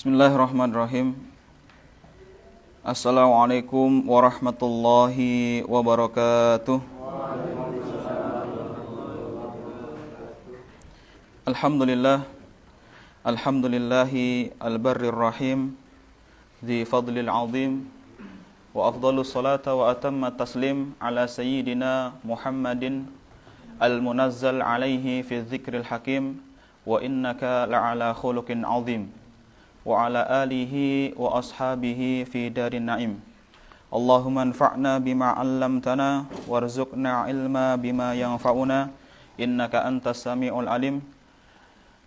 Bismillahirrahmanirrahim. Assalamualaikum warahmatullahi wabarakatuh. Alhamdulillah. Alhamdulillahi al-barrir rahim, dzi fadlil azim, wa afdhalus salata wa atammat taslim ala sayyidina Muhammadin al-munazzal alaihi fi dzikril hakim, wa innaka la'ala khuluqin azim, wa ala alihi wa ashabihi fi darin na'im. Allahumma anfa'na bima 'allamtana warzuqna ilma bima yanfa'una innaka antas samiul alim.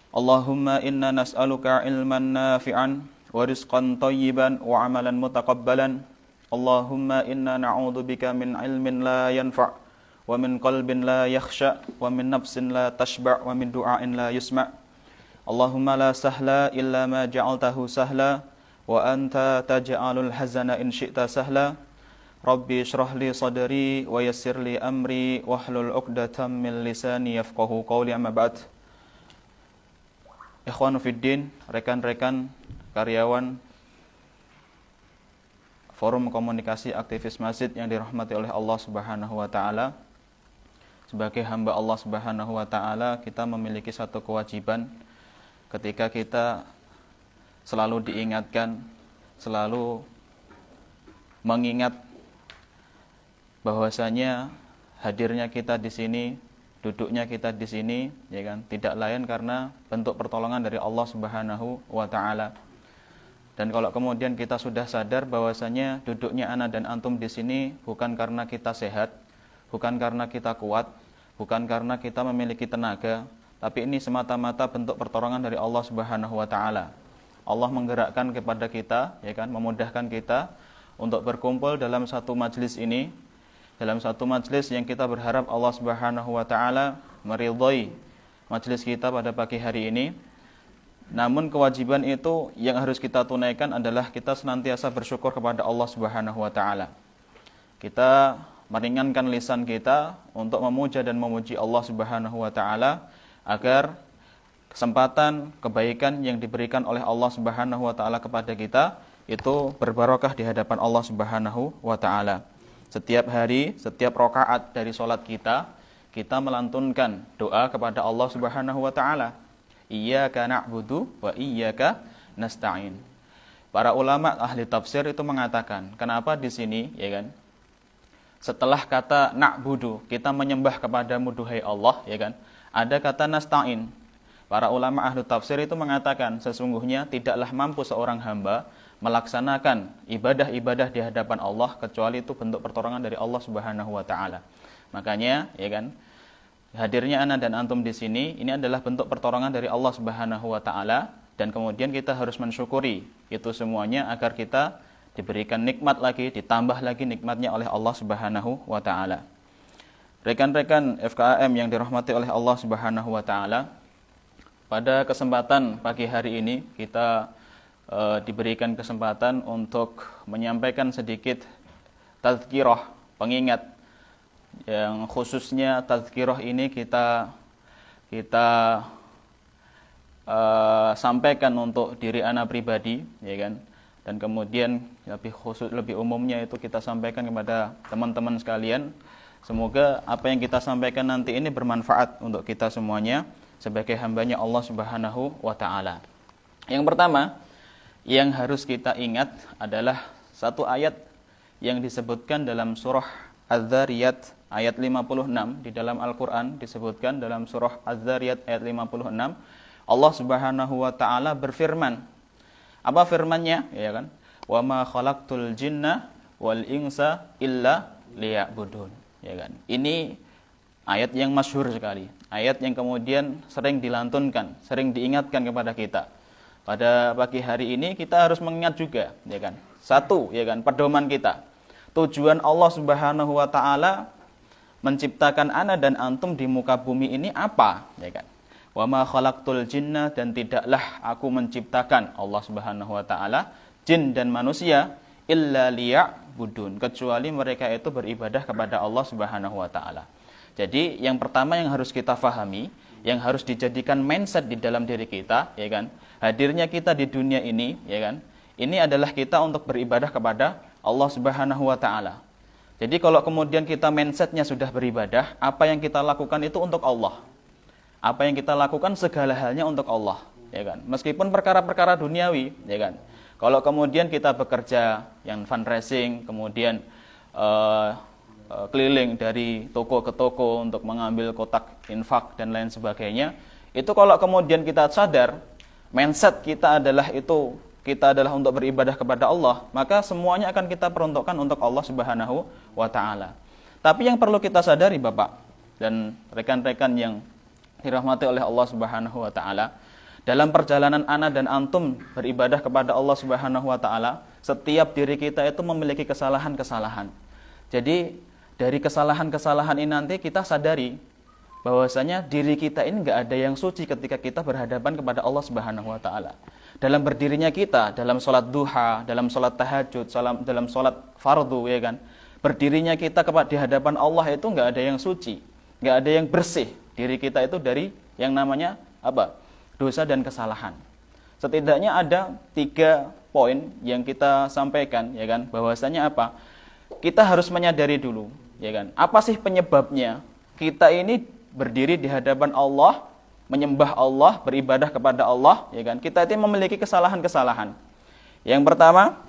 Allahumma inna nas'aluka ilman nafi'an wa rizqan thayyiban wa amalan mutaqabbalan. Allahumma inna na'udzubika min ilmin la yanfa' wa min qalbin la yakhsha wa min nafsin la tashba' wa min du'ain la yusma'. Allahumma la sahla illa ma ja'altahu sahla wa anta taj'alul hazana in syi'ta sahla. Rabbi shrah li sadri wa yassir li amri wahlul 'uqdatam min lisani yafqahu qawli, amma ba'd. Ikhwanu fiddin, rekan-rekan karyawan Forum Komunikasi Aktivis Masjid yang dirahmati oleh Allah Subhanahu wa taala. Sebagai hamba Allah Subhanahu wa taala, kita memiliki satu kewajiban ketika kita selalu diingatkan, selalu mengingat bahwasanya hadirnya kita di sini, duduknya kita di sini, ya kan, tidak lain karena bentuk pertolongan dari Allah Subhanahu wa taala. Dan kalau kemudian kita sudah sadar bahwasanya duduknya ana dan antum di sini bukan karena kita sehat, bukan karena kita kuat, bukan karena kita memiliki tenaga, tapi ini semata-mata bentuk pertolongan dari Allah Subhanahu wa taala. Allah menggerakkan kepada kita, ya kan, memudahkan kita untuk berkumpul dalam satu majelis ini, dalam satu majelis yang kita berharap Allah Subhanahu wa taala meridhai majelis kita pada pagi hari ini. Namun kewajiban itu yang harus kita tunaikan adalah kita senantiasa bersyukur kepada Allah Subhanahu wa taala. Kita meringankan lisan kita untuk memuja dan memuji Allah Subhanahu wa taala agar kesempatan kebaikan yang diberikan oleh Allah Subhanahu wa taala kepada kita itu berbarokah di hadapan Allah Subhanahu wa taala. Setiap hari, setiap rakaat dari salat kita, kita melantunkan doa kepada Allah Subhanahu wa taala. Iyyaka na'budu wa iyyaka nasta'in. Para ulama ahli tafsir itu mengatakan, kenapa di sini, ya kan? Setelah kata na'budu, kita menyembah kepadamu duhai Allah, ya kan? Ada kata nasta'in. Para ulama ahli tafsir itu mengatakan, sesungguhnya tidaklah mampu seorang hamba melaksanakan ibadah-ibadah di hadapan Allah kecuali itu bentuk pertolongan dari Allah Subhanahu wa taala. Makanya, ya kan, hadirnya ana dan antum di sini ini adalah bentuk pertolongan dari Allah Subhanahu wa taala, dan kemudian kita harus mensyukuri itu semuanya agar kita diberikan nikmat lagi, ditambah lagi nikmatnya oleh Allah Subhanahu wa taala. Rekan-rekan FKAM yang dirahmati oleh Allah Subhanahu wa taala, pada kesempatan pagi hari ini kita diberikan kesempatan untuk menyampaikan sedikit tazkirah, pengingat, yang khususnya tazkirah ini kita sampaikan untuk diri ana pribadi, ya kan, dan kemudian lebih khusus, lebih umumnya itu kita sampaikan kepada teman-teman sekalian. Semoga apa yang kita sampaikan nanti ini bermanfaat untuk kita semuanya sebagai hambanya Allah Subhanahu wa taala. Yang pertama yang harus kita ingat adalah satu ayat yang disebutkan dalam surah Az-Zariyat ayat 56 di dalam Al-Qur'an, disebutkan dalam surah Az-Zariyat ayat 56. Allah Subhanahu wa taala berfirman. Apa firman-Nya? Ya kan? Wa ma khalaqtul jinna wal insa illa liya'budun. Ya kan? Ini ayat yang masyhur sekali. Ayat yang kemudian sering dilantunkan, sering diingatkan kepada kita. Pada pagi hari ini kita harus mengingat juga, ya kan? Satu, ya kan, pedoman kita. Tujuan Allah Subhanahu wa taala menciptakan ana dan antum di muka bumi ini apa, ya kan? Wa ma khalaqtul jinna, dan tidaklah aku menciptakan, Allah Subhanahu wa taala, jin dan manusia illa liya'budun, kecuali mereka itu beribadah kepada Allah Subhanahu wa taala. Jadi yang pertama yang harus kita fahami, yang harus dijadikan mindset di dalam diri kita, ya kan? Hadirnya kita di dunia ini, ya kan? Ini adalah kita untuk beribadah kepada Allah Subhanahu wa taala. Jadi kalau kemudian kita mindsetnya sudah beribadah, apa yang kita lakukan itu untuk Allah. Apa yang kita lakukan segala halnya untuk Allah, ya kan? Meskipun perkara-perkara duniawi, ya kan? Kalau kemudian kita bekerja yang fundraising, kemudian keliling dari toko ke toko untuk mengambil kotak infak dan lain sebagainya, itu kalau kemudian kita sadar mindset kita adalah untuk beribadah kepada Allah, maka semuanya akan kita peruntukkan untuk Allah Subhanahu wa taala. Tapi yang perlu kita sadari Bapak dan rekan-rekan yang dirahmati oleh Allah Subhanahu wa taala, dalam perjalanan ana dan antum beribadah kepada Allah Subhanahu wa taala, setiap diri kita itu memiliki kesalahan-kesalahan. Jadi dari kesalahan-kesalahan ini nanti kita sadari bahwasanya diri kita ini enggak ada yang suci ketika kita berhadapan kepada Allah Subhanahu wa taala. Dalam berdirinya kita, dalam sholat duha, dalam sholat tahajud, dalam sholat fardu, ya kan? Berdirinya kita di hadapan Allah itu enggak ada yang suci, enggak ada yang bersih. Diri kita itu dari yang namanya apa? Dosa dan kesalahan. Setidaknya ada 3 poin yang kita sampaikan, ya kan? Bahwasanya apa? Kita harus menyadari dulu, ya kan? Apa sih penyebabnya kita ini berdiri di hadapan Allah, menyembah Allah, beribadah kepada Allah, ya kan? Kita itu memiliki kesalahan-kesalahan. Yang pertama,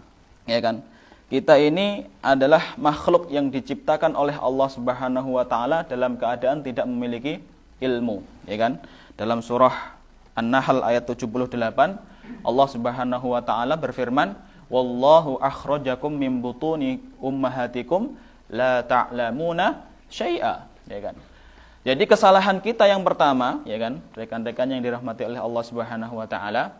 ya kan? Kita ini adalah makhluk yang diciptakan oleh Allah Subhanahu wa taala dalam keadaan tidak memiliki ilmu, ya kan? Dalam surah An-Nahl ayat 78, Allah Subhanahu wa taala berfirman, "Wallahu akhrajakum min butuni ummahatikum la ta'lamuna syai'a." Ya kan? Jadi kesalahan kita yang pertama, ya kan, rekan-rekan yang dirahmati oleh Allah Subhanahu wa taala,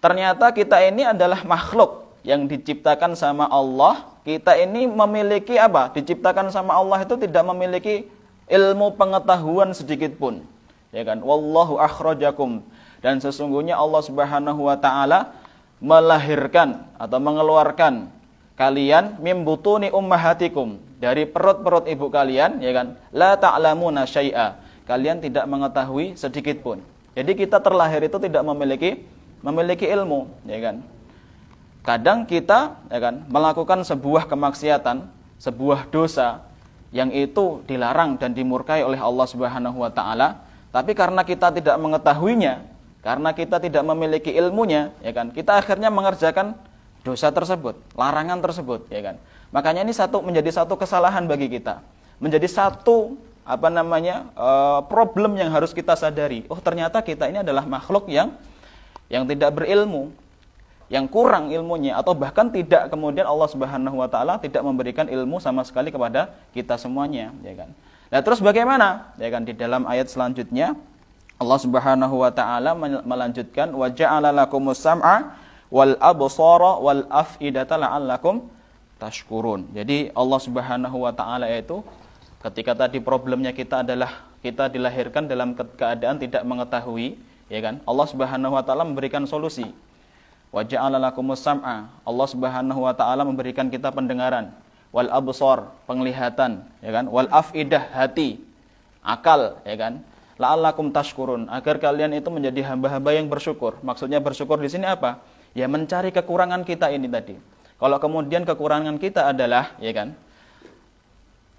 ternyata kita ini adalah makhluk yang diciptakan sama Allah. Kita ini memiliki apa? Diciptakan sama Allah itu tidak memiliki ilmu pengetahuan sedikit pun. Ya kan? Wallahu akhrajakum, dan sesungguhnya Allah Subhanahu wa taala melahirkan atau mengeluarkan kalian mim butuni ummahatikum, dari perut-perut ibu kalian, ya kan? La ta'lamuna syai'a, kalian tidak mengetahui sedikit pun. Jadi kita terlahir itu tidak memiliki ilmu, ya kan? Kadang kita, ya kan, melakukan sebuah kemaksiatan, sebuah dosa yang itu dilarang dan dimurkai oleh Allah Subhanahu wa taala, tapi karena kita tidak mengetahuinya, karena kita tidak memiliki ilmunya, ya kan, kita akhirnya mengerjakan dosa tersebut, larangan tersebut, ya kan. Makanya ini menjadi satu kesalahan bagi kita, menjadi satu problem yang harus kita sadari. Oh, ternyata kita ini adalah makhluk yang tidak berilmu, yang kurang ilmunya, atau bahkan tidak, kemudian Allah Subhanahu wa taala tidak memberikan ilmu sama sekali kepada kita semuanya, ya kan. Nah, terus bagaimana? Ya kan, di dalam ayat selanjutnya Allah Subhanahu wa taala melanjutkan, wa ja'ala lakumus sam'a wal absara wal af'idata la'allakum tashkurun. Jadi Allah Subhanahu wa taala itu ketika tadi problemnya kita adalah kita dilahirkan dalam keadaan tidak mengetahui, ya kan? Allah Subhanahu wa taala memberikan solusi. Wa ja'ala lakumus sam'a, Allah Subhanahu wa taala memberikan kita pendengaran, wal absar, penglihatan, ya kan? Wal afidah, hati, akal, ya kan? La'allakum tashkurun, agar kalian itu menjadi hamba-hamba yang bersyukur. Maksudnya bersyukur di sini apa? Ya mencari kekurangan kita ini tadi. Kalau kemudian kekurangan kita adalah, ya kan,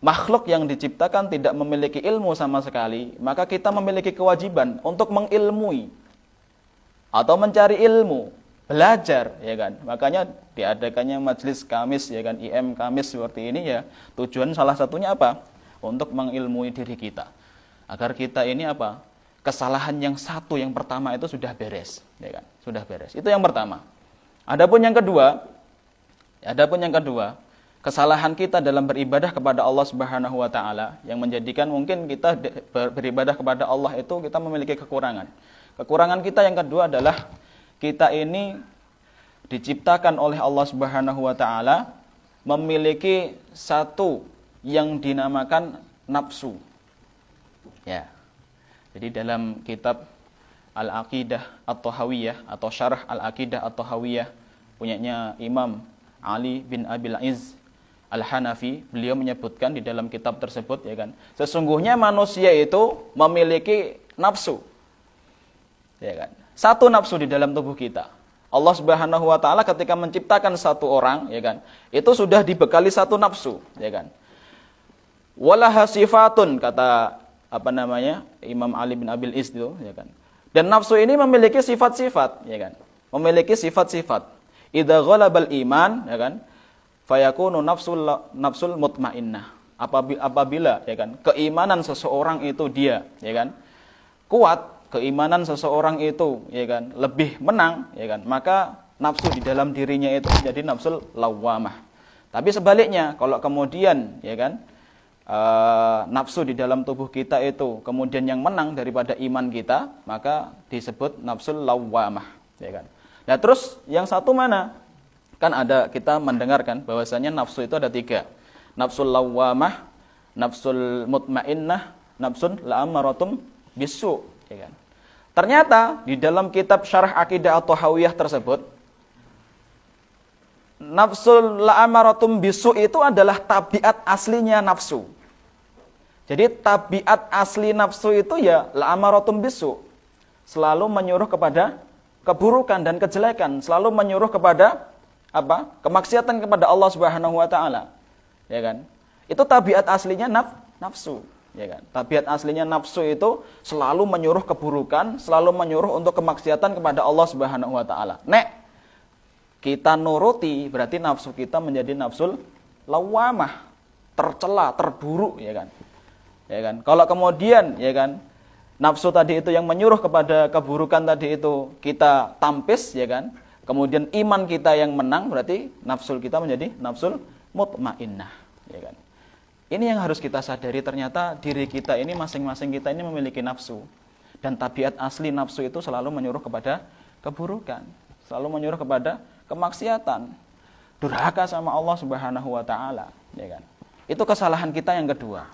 makhluk yang diciptakan tidak memiliki ilmu sama sekali, maka kita memiliki kewajiban untuk mengilmui atau mencari ilmu, belajar, ya kan. Makanya diadakannya majelis Kamis, ya kan, IM Kamis seperti ini, ya. Tujuan salah satunya apa? Untuk mengilmui diri kita, agar kita ini apa? Kesalahan yang pertama itu sudah beres, ya kan? Sudah beres. Itu yang pertama. Adapun yang kedua, kesalahan kita dalam beribadah kepada Allah Subhanahu wa taala yang menjadikan mungkin kita beribadah kepada Allah itu kita memiliki kekurangan. Kekurangan kita yang kedua adalah kita ini diciptakan oleh Allah Subhanahu wa taala memiliki satu yang dinamakan nafsu. Ya. Jadi dalam kitab Al-Aqidah At-Tahawiyah atau Syarah Al-Aqidah At-Tahawiyah punyanya Imam Ali bin Abil Izz Al-Hanafi, beliau menyebutkan di dalam kitab tersebut, ya kan, sesungguhnya manusia itu memiliki nafsu, Ya kan? Satu nafsu di dalam tubuh kita. Allah Subhanahu wa taala ketika menciptakan satu orang, ya kan? Itu sudah dibekali satu nafsu, ya kan? Walaha sifatun, kata Imam Ali bin Abil Is itu, ya kan? Dan nafsu ini memiliki sifat-sifat, ya kan? Memiliki sifat-sifat. Idza ghalabal iman, ya kan? Fayakunu nafsul mutmainnah. Apabila, ya kan, keimanan seseorang itu dia, ya kan, kuat, keimanan seseorang itu, ya kan, lebih menang, ya kan, maka nafsu di dalam dirinya itu menjadi nafsul lawwamah. Tapi sebaliknya, kalau kemudian, ya kan, nafsu di dalam tubuh kita itu kemudian yang menang daripada iman kita, maka disebut nafsul lawwamah, ya kan. Nah, terus yang satu mana? Kan ada, kita mendengarkan bahwasanya nafsu itu ada 3. Nafsul lawwamah, nafsul mutmainnah, nafsun la'amaratum bisu, ya kan. Ternyata di dalam kitab Syarah Aqidah At-Thahawiyah tersebut, nafsul la'amaratum bisu itu adalah tabiat aslinya nafsu. Jadi tabiat asli nafsu itu ya la'amaratum bisu, selalu menyuruh kepada keburukan dan kejelekan, selalu menyuruh kepada apa? Kemaksiatan kepada Allah Subhanahu wa taala. Ya kan? Itu tabiat aslinya nafsu, ya kan? Tabiat aslinya nafsu itu selalu menyuruh keburukan, selalu menyuruh untuk kemaksiatan kepada Allah Subhanahu wa taala. Nek kita nuruti, berarti nafsu kita menjadi nafsul lawamah, tercela, terburuk, ya kan? Ya kan? Kalau kemudian, ya kan, nafsu tadi itu yang menyuruh kepada keburukan tadi itu kita tampis, ya kan? Kemudian iman kita yang menang, berarti nafsu kita menjadi nafsul mutmainnah, ya kan? Ini yang harus kita sadari, ternyata diri kita ini, masing-masing kita ini memiliki nafsu. Dan tabiat asli nafsu itu selalu menyuruh kepada keburukan, selalu menyuruh kepada kemaksiatan, durhaka sama Allah Subhanahu wa taala, ya kan? Itu kesalahan kita yang kedua.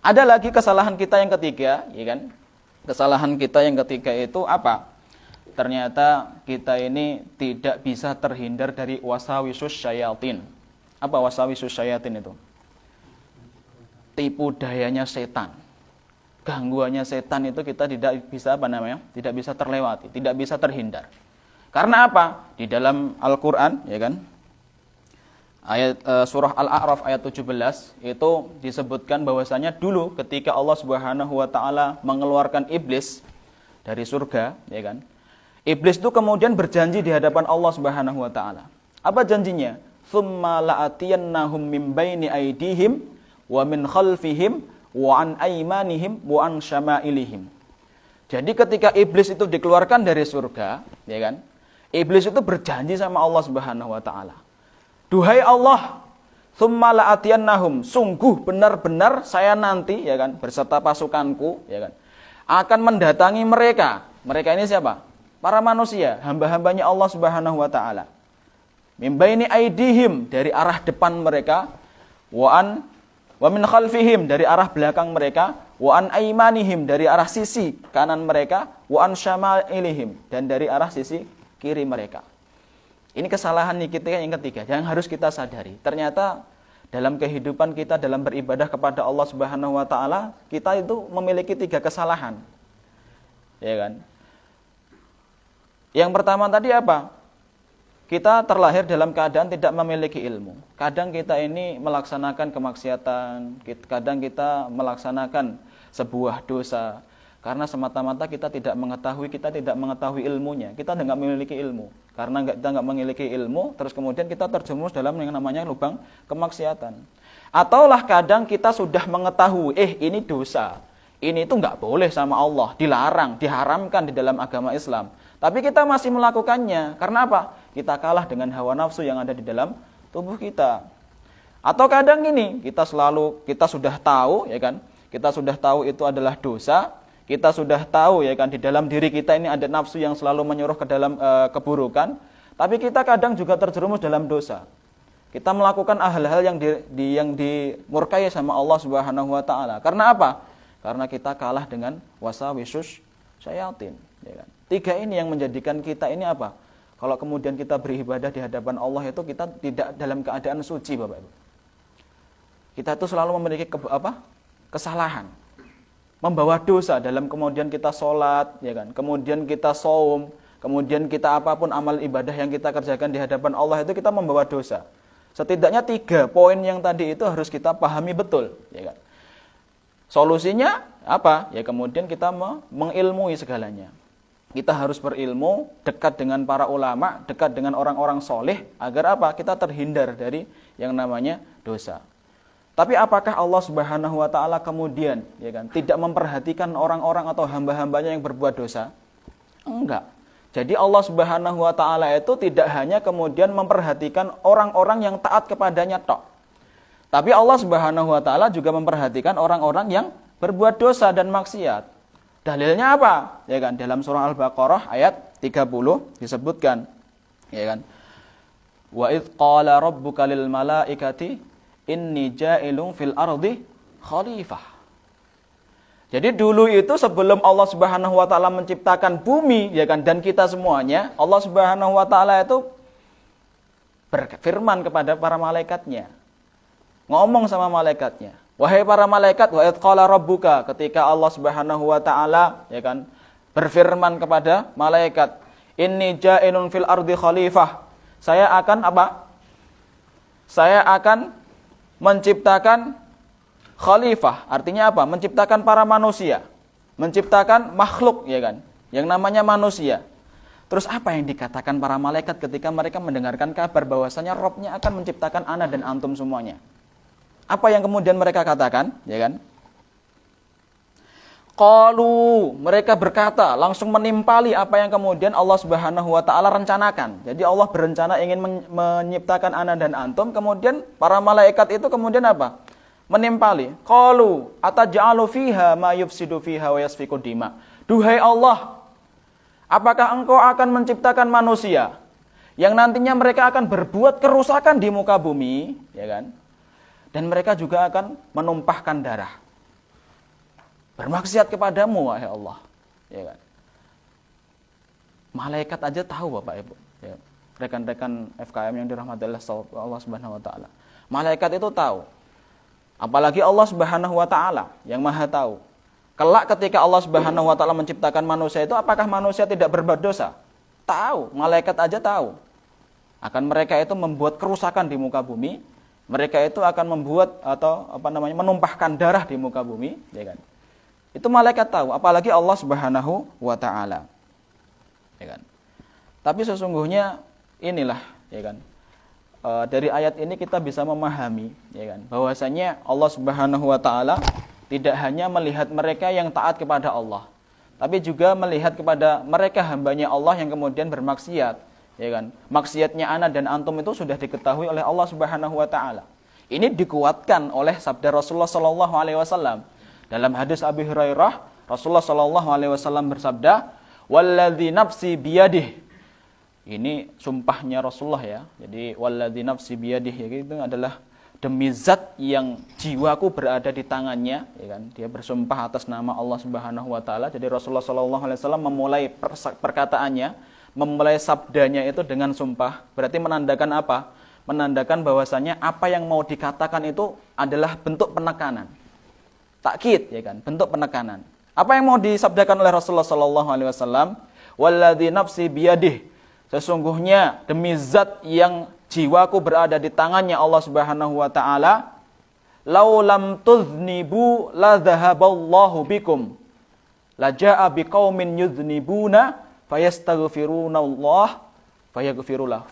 Ada lagi kesalahan kita yang ketiga, ya kan? Kesalahan kita yang ketiga itu apa? Ternyata kita ini tidak bisa terhindar dari wasawisus syayatin. Apa wasawisus syayatin itu? Tipu dayanya setan. Gangguannya setan itu kita tidak bisa tidak bisa terlewati, tidak bisa terhindar. Karena apa? Di dalam Al-Qur'an, ya kan? Surah Al-A'raf ayat 17 itu disebutkan bahwasanya dulu ketika Allah Subhanahu wa taala mengeluarkan iblis dari surga, ya kan? Iblis itu kemudian berjanji di hadapan Allah Subhanahu wa taala. Apa janjinya? Tsumma la'atiyannahum min baini aydihim wa min khalfihim wa an aymanihim wa an syama'ilihim. Jadi ketika iblis itu dikeluarkan dari surga, ya kan? Iblis itu berjanji sama Allah Subhanahu wa taala. Duhai Allah, tsumma la'atiyannahum, sungguh benar-benar saya nanti, ya kan, berserta pasukanku, ya kan, akan mendatangi mereka. Mereka ini siapa? Para manusia, hamba-hambanya Allah Subhanahu wa taala. Min baini aidihim, dari arah depan mereka, wa min khalfihim, dari arah belakang mereka, wa an aymanihim, dari arah sisi kanan mereka, wa an syama'ilihim, dan dari arah sisi kiri mereka. Ini kesalahan kita yang ketiga yang harus kita sadari. Ternyata dalam kehidupan kita, dalam beribadah kepada Allah Subhanahu wa taala, kita itu memiliki 3 kesalahan. Ya kan? Yang pertama tadi apa? Kita terlahir dalam keadaan tidak memiliki ilmu. Kadang kita ini melaksanakan kemaksiatan, kadang kita melaksanakan sebuah dosa karena semata-mata kita tidak mengetahui ilmunya. Kita tidak memiliki ilmu. Karena kita nggak memiliki ilmu, terus kemudian kita terjerumus dalam yang namanya lubang kemaksiatan. Ataulah kadang kita sudah mengetahui, ini dosa, ini itu nggak boleh sama Allah, dilarang, diharamkan di dalam agama Islam. Tapi kita masih melakukannya. Karena apa? Kita kalah dengan hawa nafsu yang ada di dalam tubuh kita. Atau kadang ini, kita sudah tahu, ya kan? Kita sudah tahu itu adalah dosa. Kita sudah tahu, ya kan, di dalam diri kita ini ada nafsu yang selalu menyuruh ke dalam keburukan. Tapi kita kadang juga terjerumus dalam dosa. Kita melakukan hal-hal yang dimurkai sama Allah Subhanahu wa taala. Karena apa? Karena kita kalah dengan wasawisus syayatin, ya kan? 3 ini yang menjadikan kita ini apa? Kalau kemudian kita beribadah di hadapan Allah itu kita tidak dalam keadaan suci, Bapak Ibu. Kita itu selalu memiliki kesalahan. membawa dosa dalam kemudian kita sholat, ya kan? Kemudian kita shaum, kemudian kita apapun amal ibadah yang kita kerjakan di hadapan Allah itu kita membawa dosa. Setidaknya 3 poin yang tadi itu harus kita pahami betul, ya kan? Solusinya apa? Ya kemudian kita mengilmui segalanya. Kita harus berilmu, dekat dengan para ulama, dekat dengan orang-orang soleh, agar apa? Kita terhindar dari yang namanya dosa. Tapi apakah Allah Subhanahu wa taala kemudian, ya kan, tidak memperhatikan orang-orang atau hamba-hambanya yang berbuat dosa? Enggak. Jadi Allah Subhanahu wa taala itu tidak hanya kemudian memperhatikan orang-orang yang taat kepadanya tok. Tapi Allah Subhanahu wa taala juga memperhatikan orang-orang yang berbuat dosa dan maksiat. Dalilnya apa? Ya kan, dalam surah Al-Baqarah ayat 30 disebutkan, ya kan? Wa idz qala rabbuka lil malaikati inni ja'ilun fil ardi khalifah. Jadi dulu itu sebelum Allah Subhanahu wa taala menciptakan bumi, ya kan, dan kita semuanya, Allah Subhanahu wa taala itu berfirman kepada para malaikatnya. Ngomong sama malaikatnya, wahai para malaikat, wa idz qala rabbuka, ketika Allah Subhanahu wa taala, ya kan, berfirman kepada malaikat, inni ja'ilun fil ardi khalifah. Saya akan apa? Saya akan menciptakan khalifah. Artinya apa? Menciptakan para manusia. Menciptakan makhluk, ya kan? Yang namanya manusia. Terus apa yang dikatakan para malaikat ketika mereka mendengarkan kabar bahwasanya Rabb-nya akan menciptakan ana dan antum semuanya? Apa yang kemudian mereka katakan, ya kan? Qalu, mereka berkata, langsung menimpali apa yang kemudian Allah Subhanahu wa taala rencanakan. Jadi Allah berencana ingin menciptakan ana dan antum, kemudian para malaikat itu kemudian apa? Menimpali. Qalu ataj'alu fiha ma yufsidu fiha wa yasfiku dima. Duhai Allah, apakah engkau akan menciptakan manusia yang nantinya mereka akan berbuat kerusakan di muka bumi, ya kan? Dan mereka juga akan menumpahkan darah. Bermaksiat kepadamu, wahai Allah. Ya kan? Malaikat aja tahu, Bapak Ibu. Ya. Rekan-rekan FKM yang dirahmati Allah Subhanahu wa taala. Malaikat itu tahu. Apalagi Allah Subhanahu wa taala yang Maha tahu. Kelak ketika Allah Subhanahu wa taala menciptakan manusia itu, apakah manusia tidak berbuat dosa? Tahu, malaikat aja tahu. Akan mereka itu membuat kerusakan di muka bumi. Mereka itu akan membuat atau menumpahkan darah di muka bumi, ya kan? Itu malaikat tahu, apalagi Allah Subhanahu wa taala. Ya kan? Tapi sesungguhnya inilah, ya kan? Dari ayat ini kita bisa memahami, ya kan, bahwasanya Allah Subhanahu wa taala tidak hanya melihat mereka yang taat kepada Allah, tapi juga melihat kepada mereka hambanya Allah yang kemudian bermaksiat. Ya kan? Maksiatnya ana dan antum itu sudah diketahui oleh Allah Subhanahu wa taala. Ini dikuatkan oleh sabda Rasulullah sallallahu alaihi wasallam. Dalam hadis Abi Hurairah, Rasulullah sallallahu alaihi wasallam bersabda, "Walladzi nafsi biyadihi." Ini sumpahnya Rasulullah, ya. Jadi walladzi nafsi biyadihi itu adalah demi zat yang jiwaku berada di tangannya, ya kan? Dia bersumpah atas nama Allah Subhanahu wa taala. Jadi Rasulullah sallallahu alaihi wasallam memulai perkataannya, memulai sabdanya itu dengan sumpah, berarti menandakan apa? Menandakan bahwasanya apa yang mau dikatakan itu adalah bentuk penekanan. Takkid, ya kan? Bentuk penekanan. Apa yang mau disabdakan oleh Rasulullah sallallahu alaihi wasallam? Walladzi nafsi biyadihi. Sesungguhnya demi zat yang jiwaku berada di tangannya Allah Subhanahu wa taala, lau lam tuznibu la dhahaballahu bikum. La jaa biqaumin yuznibuna fayastaghfirunallah fayaghfirulah.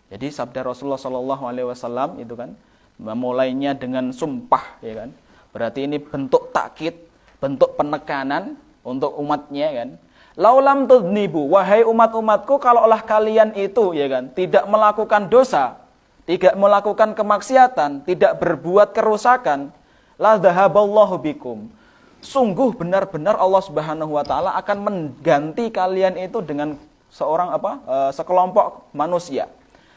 Jadi sabda Rasulullah sallallahu alaihi wasallam itu kan memulainya dengan sumpah, ya kan? Berarti ini bentuk takkid, bentuk penekanan untuk umatnya, kan? Laulam tudnibu, wahai umat-umatku, kalaulah kalian itu, ya kan, tidak melakukan dosa, tidak melakukan kemaksiatan, tidak berbuat kerusakan, la dhahaballahu bikum. Sungguh benar-benar Allah Subhanahu wa taala akan mengganti kalian itu dengan sekelompok manusia.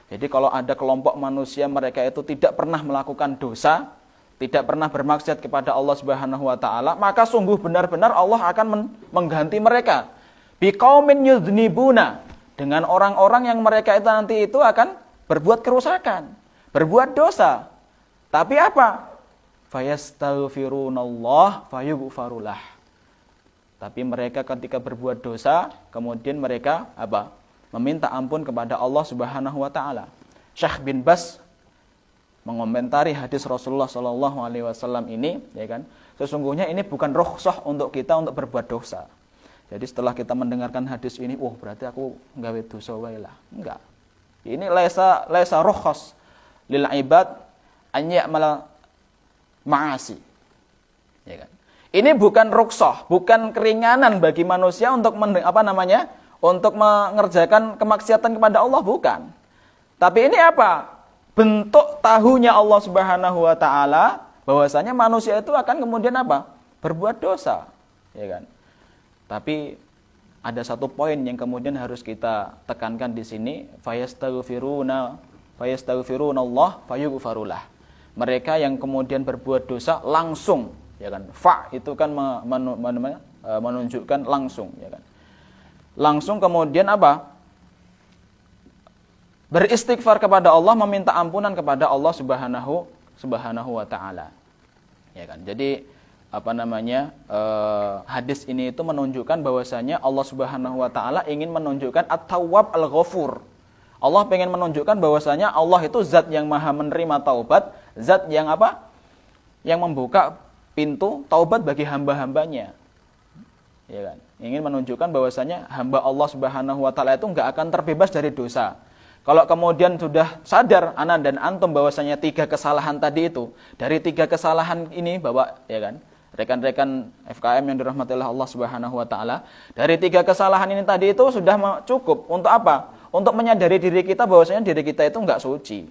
Jadi kalau ada kelompok manusia mereka itu tidak pernah melakukan dosa, tidak pernah bermaksiat kepada Allah Subhanahu wa taala, maka sungguh benar-benar Allah akan mengganti mereka biqaumin yudznibuna, dengan orang-orang yang mereka itu nanti itu akan berbuat kerusakan, berbuat dosa. Tapi apa? fayastaghfirunallah fayughfarulah. Tapi mereka ketika berbuat dosa, kemudian mereka apa? Meminta ampun kepada Allah Subhanahu wa taala. Syekh bin Baz mengomentari hadis Rasulullah sallallahu alaihi wasallam ini, ya kan? Sesungguhnya ini bukan rukhsah untuk kita untuk berbuat dosa. Jadi setelah kita mendengarkan hadis ini, berarti aku nggawe dosa wae lah. Enggak. Ini laisa rukhsah lil ibad an ya'mal ma'asi. Ya kan? Ini bukan rukhsah, bukan keringanan bagi manusia untuk untuk mengerjakan kemaksiatan kepada Allah, bukan. Tapi ini apa? Bentuk tahunya Allah Subhanahu wa taala bahwasanya manusia itu akan kemudian apa? Berbuat dosa, ya kan? Tapi ada satu poin yang kemudian harus kita tekankan di sini, fayastaghfirunallah fayughfarulah. Mereka yang kemudian berbuat dosa langsung, ya kan? Itu kan menunjukkan langsung, ya kan? Langsung kemudian apa? Beristighfar kepada Allah, meminta ampunan kepada Allah Subhanahu wa taala. Ya kan? Jadi hadis ini itu menunjukkan bahwasanya Allah Subhanahu wa taala ingin menunjukkan At-Tawwab Al-Ghafur. Allah pengen menunjukkan bahwasanya Allah itu zat yang Maha menerima taubat, zat yang apa? Yang membuka pintu taubat bagi hamba-hambanya. Ya kan? Ingin menunjukkan bahwasanya hamba Allah Subhanahu wa taala itu enggak akan terbebas dari dosa. Kalau kemudian sudah sadar ana dan antum bahwasanya 3 kesalahan tadi itu, dari 3 kesalahan ini bahwa, ya kan, rekan-rekan FKM yang dirahmati Allah Subhanahu wa taala, dari 3 kesalahan ini tadi itu sudah cukup untuk apa? Untuk menyadari diri kita bahwasanya diri kita itu enggak suci.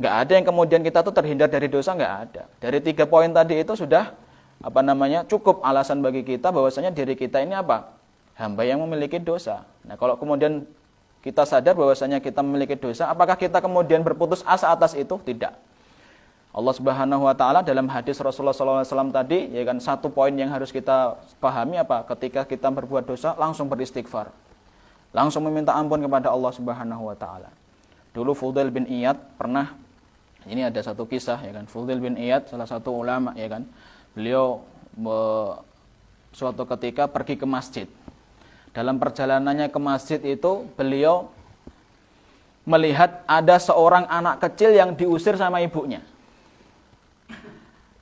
Enggak ada yang kemudian kita tuh terhindar dari dosa, enggak ada. Dari 3 poin tadi itu sudah cukup alasan bagi kita bahwasanya diri kita ini apa? Hamba yang memiliki dosa. Nah, kalau kemudian kita sadar bahwasanya kita memiliki dosa, apakah kita kemudian berputus asa atas itu? Tidak. Allah Subhanahu wa taala dalam hadis Rasulullah SAW tadi, ya kan, satu poin yang harus kita pahami apa? Ketika kita berbuat dosa, langsung beristighfar. Langsung meminta ampun kepada Allah Subhanahu wa taala. Dulu Fudail bin Iyad pernah, ini ada satu kisah, ya kan, Fudail bin Iyad salah satu ulama, ya kan. Beliau suatu ketika pergi ke masjid. Dalam perjalanannya ke masjid itu, beliau melihat ada seorang anak kecil yang diusir sama ibunya.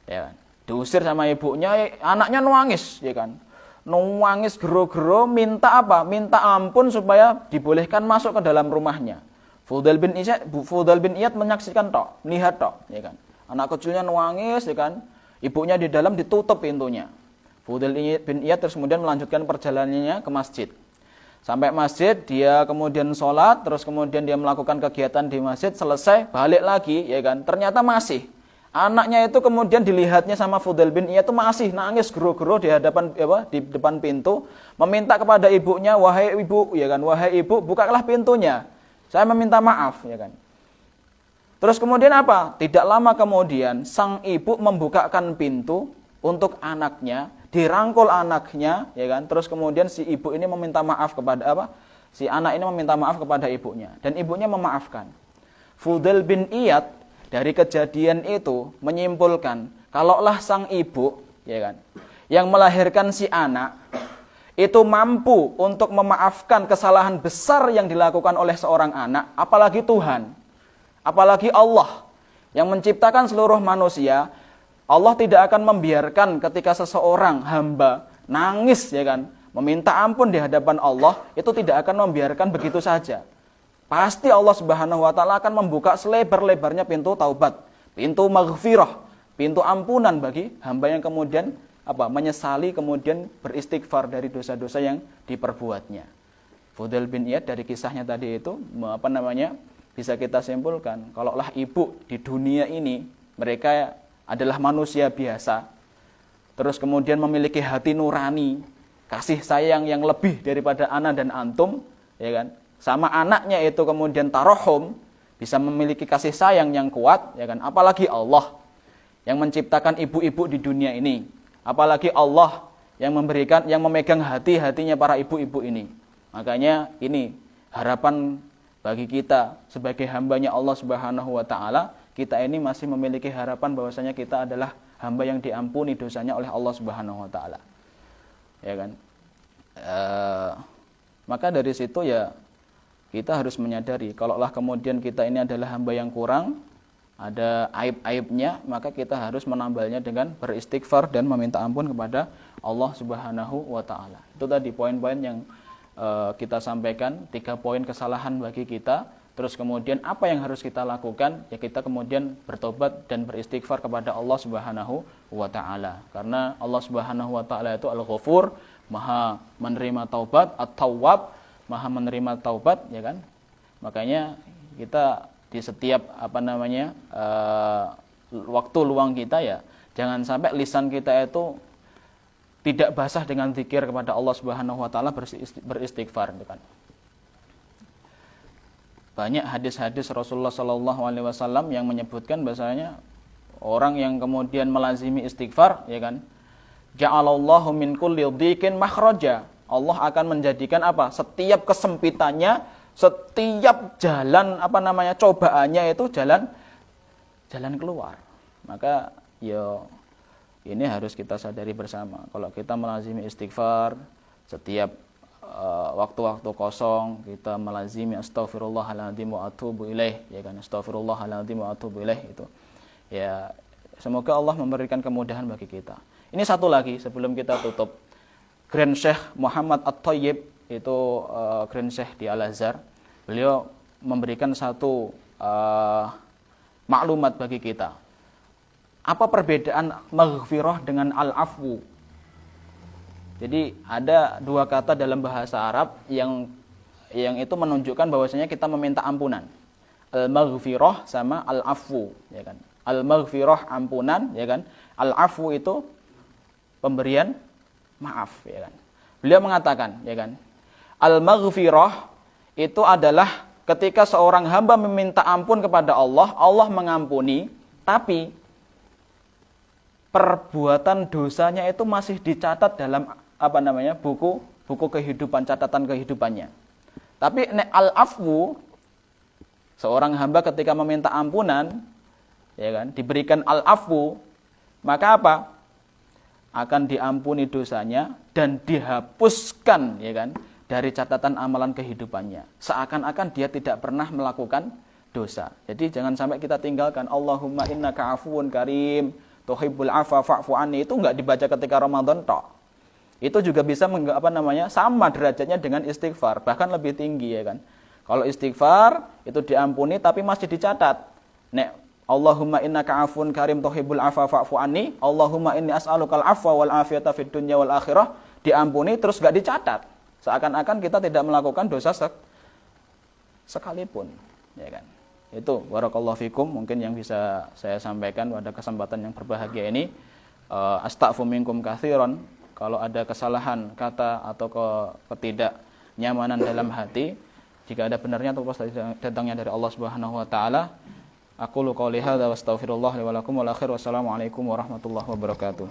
Ya kan? Diusir sama ibunya, anaknya nangis, ya kan? Nangis gero-gero, minta apa? Minta ampun supaya dibolehkan masuk ke dalam rumahnya. Fudail bin Iyad menyaksikan tok, melihat tok, ya kan? Anak kecilnya nangis, ya kan? Ibunya di dalam, ditutup pintunya. Fudail bin Iyad terus kemudian melanjutkan perjalanannya ke masjid. Sampai masjid, dia kemudian sholat, terus kemudian dia melakukan kegiatan di masjid, selesai, balik lagi, ya kan? Ternyata masih. Anaknya itu kemudian dilihatnya sama Fudail bin Iyad itu masih nangis gero-gero di depan pintu, meminta kepada ibunya, wahai ibu, ya kan? Wahai ibu, bukalah pintunya. Saya meminta maaf, ya kan? Terus kemudian apa? Tidak lama kemudian sang ibu membukakan pintu untuk anaknya, dirangkul anaknya, ya kan? Terus kemudian si ibu ini meminta maaf kepada Si anak ini meminta maaf kepada ibunya dan ibunya memaafkan. Fudail bin Iyad dari kejadian itu menyimpulkan, kalaulah sang ibu, ya kan, yang melahirkan si anak itu mampu untuk memaafkan kesalahan besar yang dilakukan oleh seorang anak, apalagi Tuhan, apalagi Allah yang menciptakan seluruh manusia. Allah tidak akan membiarkan ketika seseorang hamba nangis, ya kan, meminta ampun di hadapan Allah, itu tidak akan membiarkan begitu saja. Pasti Allah Subhanahu wa taala akan membuka selebar-lebarnya pintu taubat, pintu maghfirah, pintu ampunan bagi hamba yang kemudian menyesali, kemudian beristighfar dari dosa-dosa yang diperbuatnya. Fudail bin Iyad dari kisahnya tadi itu bisa kita simpulkan, kalaulah ibu di dunia ini mereka adalah manusia biasa, terus kemudian memiliki hati nurani, kasih sayang yang lebih daripada ana dan antum, ya kan, sama anaknya itu kemudian tarohum, bisa memiliki kasih sayang yang kuat, ya kan, apalagi Allah yang menciptakan ibu-ibu di dunia ini, apalagi Allah yang memegang hati-hatinya para ibu-ibu ini. Makanya ini harapan bagi kita sebagai hambanya Allah Subhanahu wa taala, kita ini masih memiliki harapan bahwasanya kita adalah hamba yang diampuni dosanya oleh Allah Subhanahu wa taala. Ya kan? Maka dari situ ya kita harus menyadari kalaulah kemudian kita ini adalah hamba yang kurang, ada aib-aibnya, maka kita harus menambalnya dengan beristighfar dan meminta ampun kepada Allah Subhanahu wa taala. Itu tadi poin-poin yang kita sampaikan, 3 poin kesalahan bagi kita. Terus kemudian apa yang harus kita lakukan? Ya kita kemudian bertobat dan beristighfar kepada Allah Subhanahu wa taala. Karena Allah Subhanahu wa taala itu Al-Ghafur, Maha menerima taubat, At-Tawwab, Maha menerima taubat, ya kan? Makanya kita di setiap waktu luang kita ya jangan sampai lisan kita itu tidak basah dengan zikir kepada Allah Subhanahu wa taala, beristighfar, gitu kan. Banyak hadis-hadis Rasulullah sallallahu alaihi wasallam yang menyebutkan bahasanya orang yang kemudian melazimi istighfar, ya kan, ja'alallahu min kulli dhiqin makhraja. Allah akan menjadikan apa? Setiap kesempitannya, setiap jalan cobaannya itu jalan keluar. Maka ini harus kita sadari bersama. Kalau kita melazimi istighfar setiap waktu-waktu kosong, kita melazimi astaghfirullahaladzim wa atubu ilaih, ya kan, astaghfirullahaladzim wa atubu ilaih itu. Ya, semoga Allah memberikan kemudahan bagi kita. Ini satu lagi sebelum kita tutup. Grand Syekh Muhammad At-Thayyib itu Grand Syekh di Al-Azhar. Beliau memberikan satu maklumat bagi kita. Apa perbedaan maghfirah dengan al-afwu? Jadi ada 2 kata dalam bahasa Arab yang itu menunjukkan bahwasanya kita meminta ampunan. Al-maghfirah sama al-afwu, ya kan. Al-maghfirah ampunan, ya kan. Al-afwu itu pemberian maaf, ya kan. Beliau mengatakan, ya kan, al-maghfirah itu adalah ketika seorang hamba meminta ampun kepada Allah, Allah mengampuni, tapi perbuatan dosanya itu masih dicatat dalam buku kehidupan, catatan kehidupannya. Tapi al-afwu, seorang hamba ketika meminta ampunan, ya kan, diberikan al-afwu, maka apa? Akan diampuni dosanya dan dihapuskan, ya kan, dari catatan amalan kehidupannya. Seakan-akan dia tidak pernah melakukan dosa. Jadi jangan sampai kita tinggalkan Allahumma innaka afuwun karim, tuhibbul afwa fa'fu anni, itu enggak dibaca ketika Ramadan tok. Itu juga bisa sama derajatnya dengan istighfar, bahkan lebih tinggi, ya kan. Kalau istighfar itu diampuni tapi masih dicatat. Allahumma innaka afuwun karim tuhibbul afwa fa'fu anni, Allahumma inni as'alukal afwa wal afiyata fid dunya wal akhirah, diampuni terus enggak dicatat. Seakan-akan kita tidak melakukan dosa sekalipun, ya kan. Itu barakallahu fikum mungkin yang bisa saya sampaikan pada kesempatan yang berbahagia ini. Astaghfiru minkum katsiran. Kalau ada kesalahan kata atau ketidaknyamanan dalam hati, jika ada benarnya atau datangnya dari Allah Subhanahu wa taala, aqulu qouli hadza wa astaghfirullah li wa lakum wa akhir. Wassalamualaikum warahmatullahi wabarakatuh.